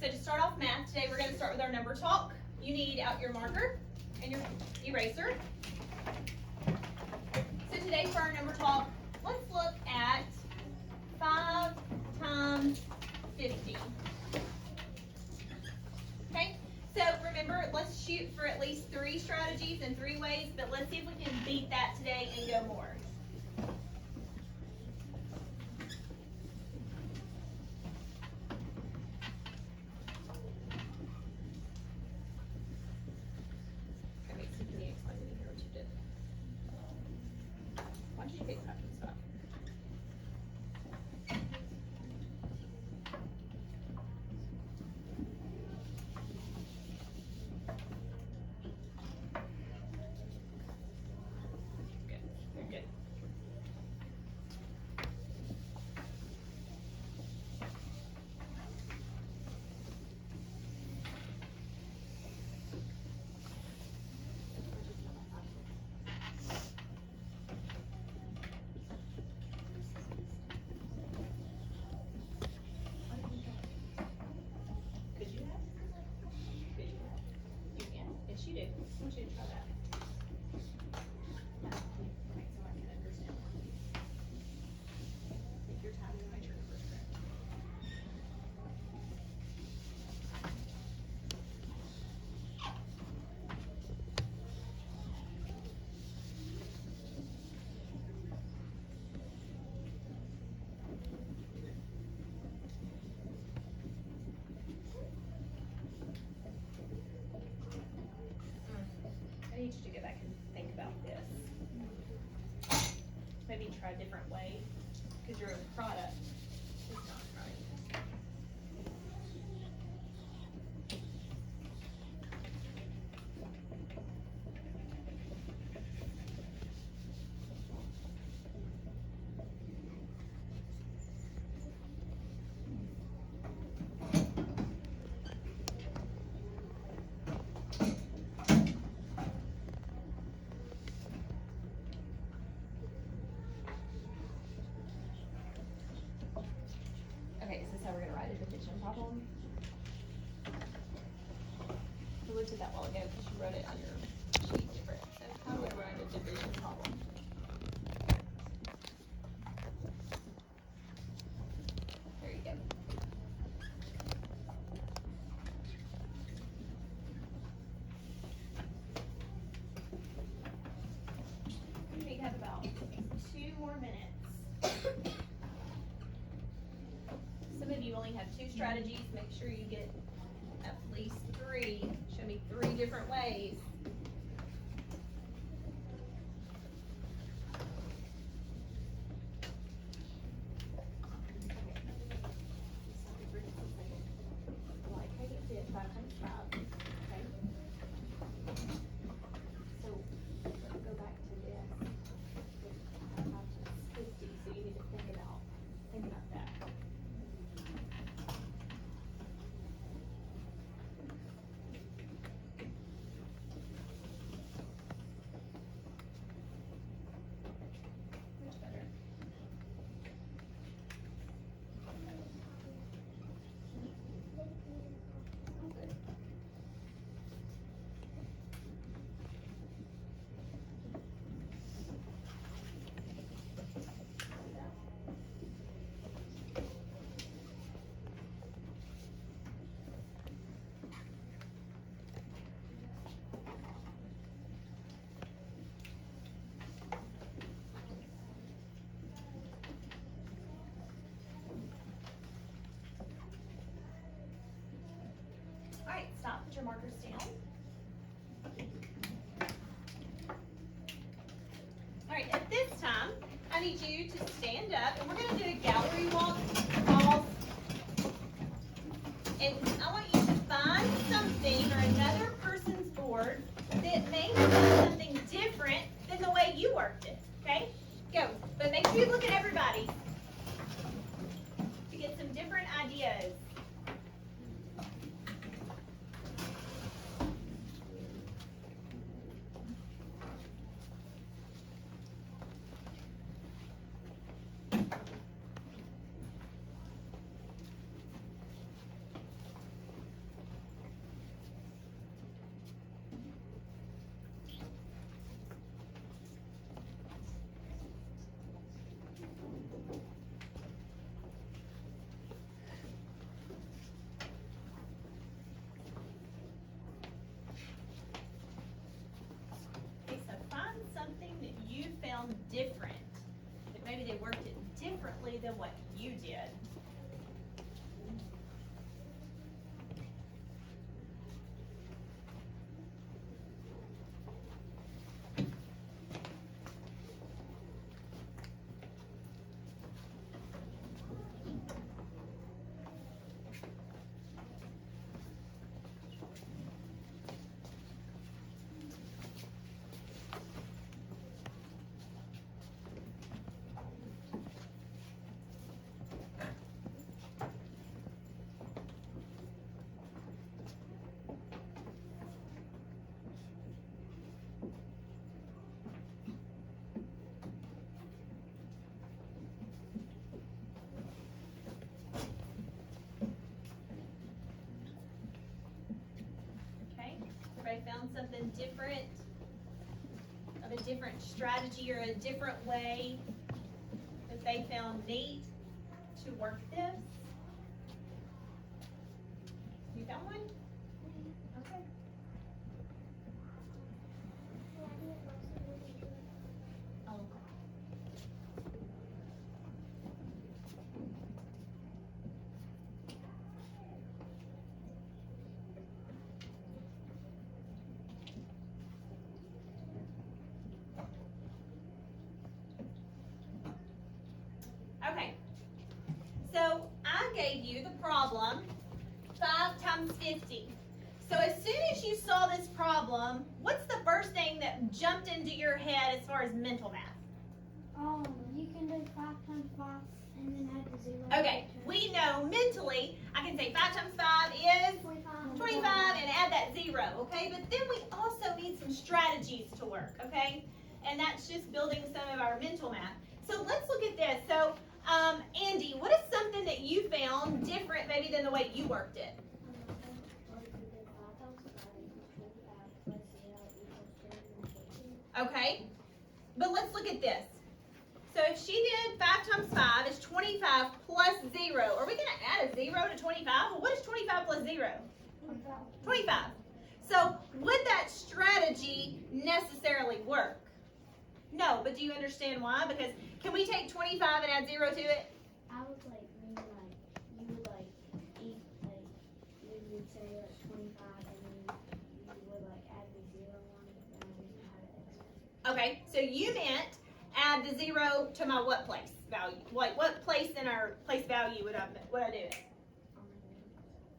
So to start off math today, we're going to start with our number talk. You need out your marker and your eraser. So today for our number talk, let's look at 5 times 50. Okay, so remember, let's shoot for at least 3 strategies and 3 ways, but let's see if we can beat that today and go more. Okay, so can you explain to me here what you did? Why did you pick up and stuff? You did. I want you to try that. Make someone can understand more. Take your time and make your numbers correct. I need you to go back and think about this. Maybe try a different way, because your product is not right. Okay, is this how we're going to write a division problem? We looked at that a while ago because you wrote it on your sheet different. So how do I write a division problem? There you go. We have about 2 more minutes. Some of you only have 2 strategies. Make sure you get at least 3. Show me 3 different ways. Like I did 5 times 5. Okay. So let's go back to this. 5 times 50. So you need to think about that. Much better. Good. All right, stop, put your markers down. All right, at this time, I need you to stand up, and we're going to do a gallery walk. Pause. And I want you to find something or another person's board that may have something different than the way you worked it, okay? Go, but make sure you look at everybody to get some different ideas. different. That maybe they worked it differently than what you did. Everybody found something different, of a different strategy or a different way that they found neat to work this? You found one? Okay. Oh. Okay, so I gave you the problem, 5 times 50. So as soon as you saw this problem, what's the first thing that jumped into your head as far as mental math? You can do 5 times 5 and then add the 0. Okay, we know mentally, I can say 5 times 5 is 25 and add that 0, okay? But then we also need some strategies to work, okay? And that's just building some of our mental math. So let's look at this. So, Andy, what is something that you found different maybe than the way you worked it? Okay, but let's look at this. So if she did 5 times 5 is 25 plus 0. Are we going to add a 0 to 25? Well, what is 25 plus 0? 25. So would that strategy necessarily work? No, but do you understand why? Because can we take 25 and add 0 to it? I would maybe you would eat you would say 25 and then you would add the 0 on it and then add it. Okay, so you meant add the 0 to my what place value? What place in our place value would I do it?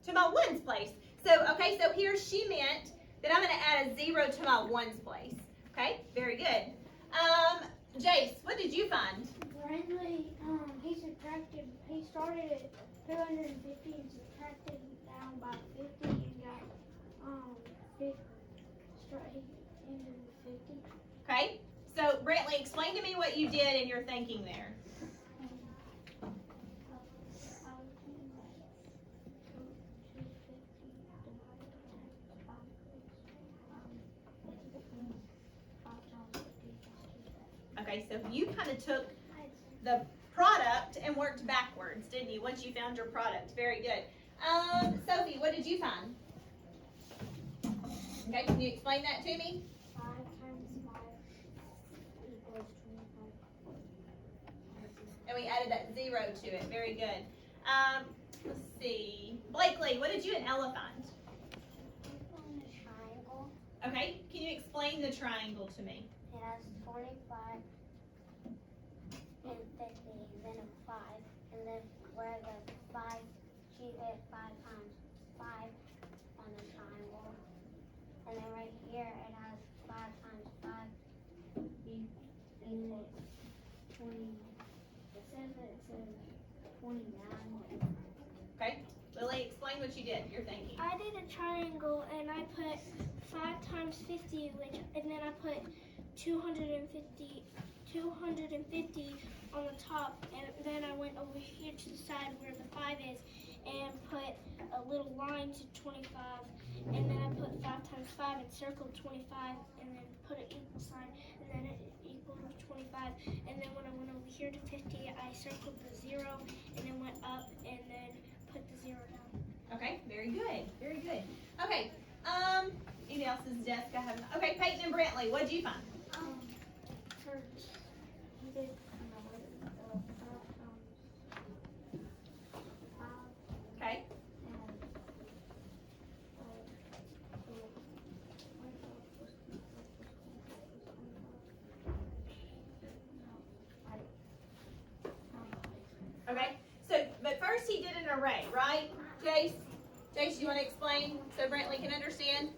To my ones place. So, okay, so here she meant that I'm going to add a 0 to my ones place. Okay, very good. Jace, what did you find? Brandley, he started at 250 and subtracted down by 50 and got, he ended with 50. Okay, so Brantley, explain to me what you did and your thinking there. Okay, so you kind of took the product and worked backwards, didn't you, once you found your product? Very good. Sophie, what did you find? Okay, can you explain that to me? 5 times 5 equals 25. And we added that 0 to it. Very good. Let's see. Blakely, what did you and Ella find? A triangle. Okay, can you explain the triangle to me? It has 25 and 50, then a 5, and then where the 5, she did 5 times 5 on the triangle, and then right here it has 5 times 5 equals 20. It says 29. Okay, Lily, explain what you did. You're thinking. I did a triangle and I put 5 times 50, and then I put 250 on the top, and then I went over here to the side where the 5 is and put a little line to 25, and then I put 5 times 5 and circled 25 and then put an equal sign, and then it equaled 25, and then when I went over here to 50 I circled the 0 and then went up and then put the 0 down. Okay, very good. Very good. Okay, anybody else's desk I have? Okay, Peyton and Brantley, what did you find? First, Okay, so, but first he did an array, right? Jace, you want to explain so Brantley can understand?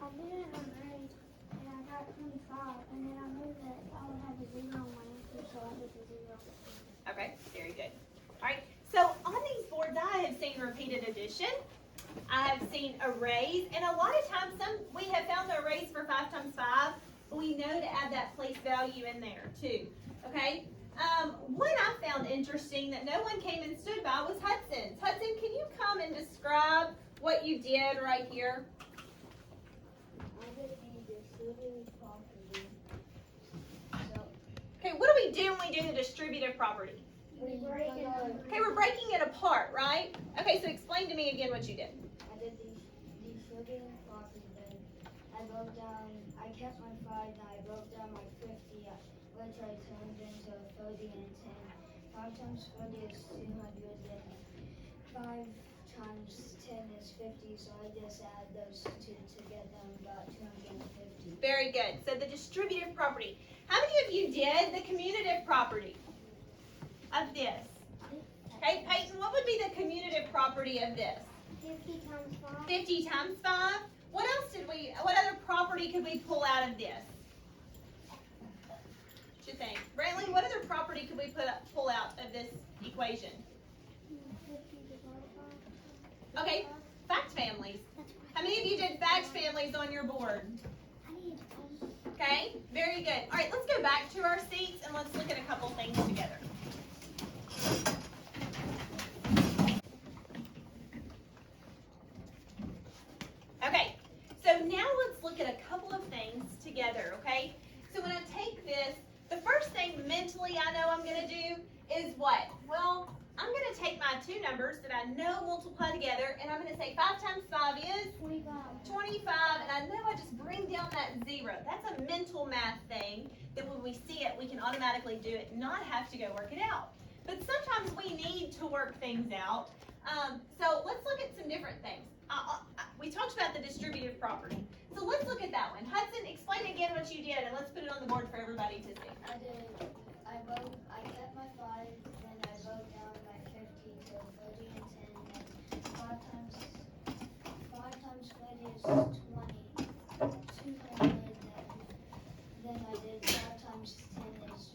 I did an array and I got 25, and then I knew that I would have a 0 on my answer, so I did the 0. Okay, very good. All right, so on these boards I have seen repeated addition. I have seen arrays, and a lot of times we have found the arrays for 5 times 5, but we know to add that place value in there too, okay? One I found interesting that no one came and stood by was Hudson's. Hudson, can you come and describe what you did right here? I did the distributive property. Okay, what do we do when we do the distributive property? We break it up. Okay, we're breaking it apart, right? Okay, so explain to me again what you did. I did the distributive property. Then I broke down. I kept my 5, and I broke down my 50, which I turned into 30 and 10. 5 times 30 is 200, and 5 times 10 is 50. So I just add those two to get them about 250. Very good. So the distributive property. How many of you did the commutative property of this? Okay, Peyton, what would be the commutative property of this? 50 times 5. 50 times 5. What other property could we pull out of this? What you think? Brantley, what other property could we pull out of this equation? 50 divided by. Okay, fact families. How many of you did fact families on your board? I need Okay, very good. All right, let's go back to our seats and let's look at a couple things together. Okay, so now let's look at a couple of things together, okay? So when I take this, the first thing mentally I know I'm going to do is what? Well, I'm going to take my two numbers that I know multiply together, and I'm going to say 5 times 5 is 25. 25, and I know I just bring down that 0. That's a mental math thing that when we see it, we can automatically do it, not have to go work it out. But sometimes we need to work things out. So let's look at some different things. We talked about the distributive property. So let's look at that one. Hudson, explain again what you did, and let's put it on the board for everybody to see. I kept my 5, then I broke down my 50 to 30 and 10, and 5 times 50 is 20, 200, then I did 5 times 10 is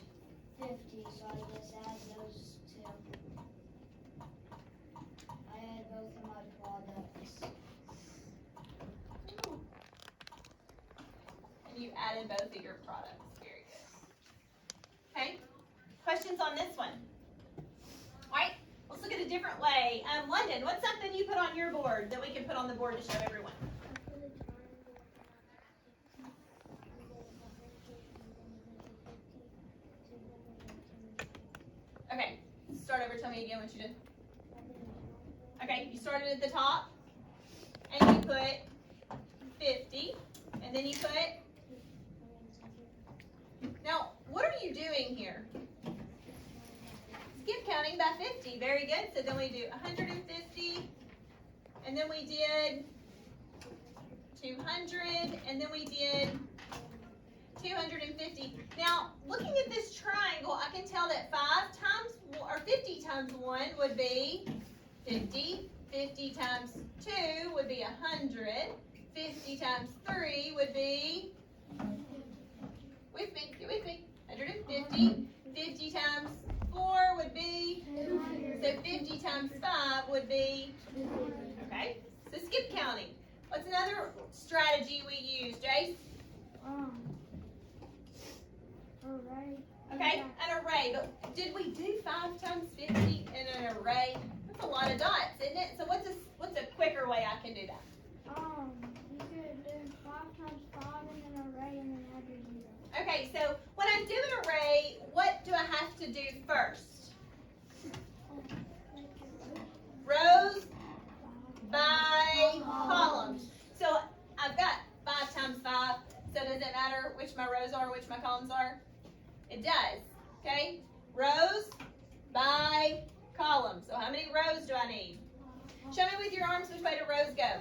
50, so I just add those two. I add both of my products. And you added both of your products. Very good. Okay, questions on this one? All right, let's look at a different way. London, what's something you put on your board that we can put on the board to show everyone? Okay, start over. Tell me again what you did. Okay, you started at the top, and you put 50, and then you put. Now, what are you doing here? Skip counting by 50. Very good. So then we do 150, and then we did 200, and then we did 250. Now, looking at this triangle, I can tell that 50 times 1 would be 50. 50 times 2 would be 100. 50 times 3 would be, get with me, 150. 50 times 4 would be, so 50 times 5 would be, okay? So skip counting. What's another strategy we use, Jace? Array. Okay, an array. But did we do 5 times 50 in an array? That's a lot of dots, isn't it? So what's a quicker way I can do that? You could do 5 times 5 in an array and then add your 0. Okay, so when I do an array, what do I have to do first? Rows by columns. So I've got 5 times 5. So does it matter which my rows are, which my columns are? It does. Okay? Rows by columns. So how many rows do I need? Show me with your arms which way do rows go.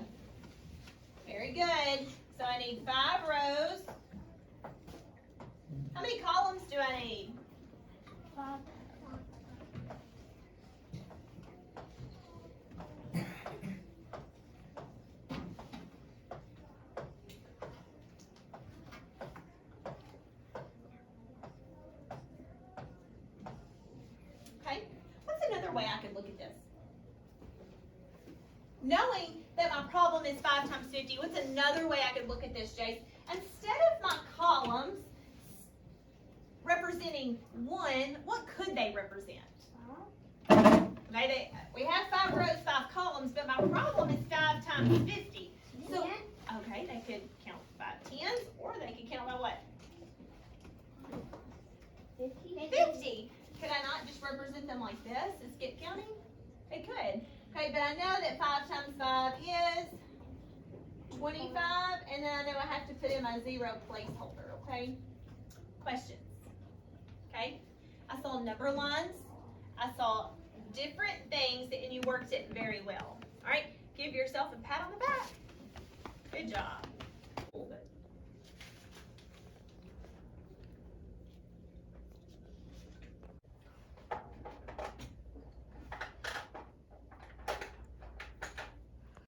Very good. So I need 5 rows. How many columns do I need? 5. way I could look at this. Knowing that my problem is 5 times 50, what's another way I could look at this, Jace? Instead of my columns representing 1, what could they represent? Okay, we have 5 rows, 5 columns, but my problem is 5 times 50. So, okay, they could count 5 tens, or they could count by what? 50. Could I not just represent them like this and skip counting? It could. Okay, but I know that 5 times 5 is 25, and then I know I have to put in my 0 placeholder, okay? Questions? Okay? I saw number lines. I saw different things, and you worked it very well. All right? Give yourself a pat on the back. Good job.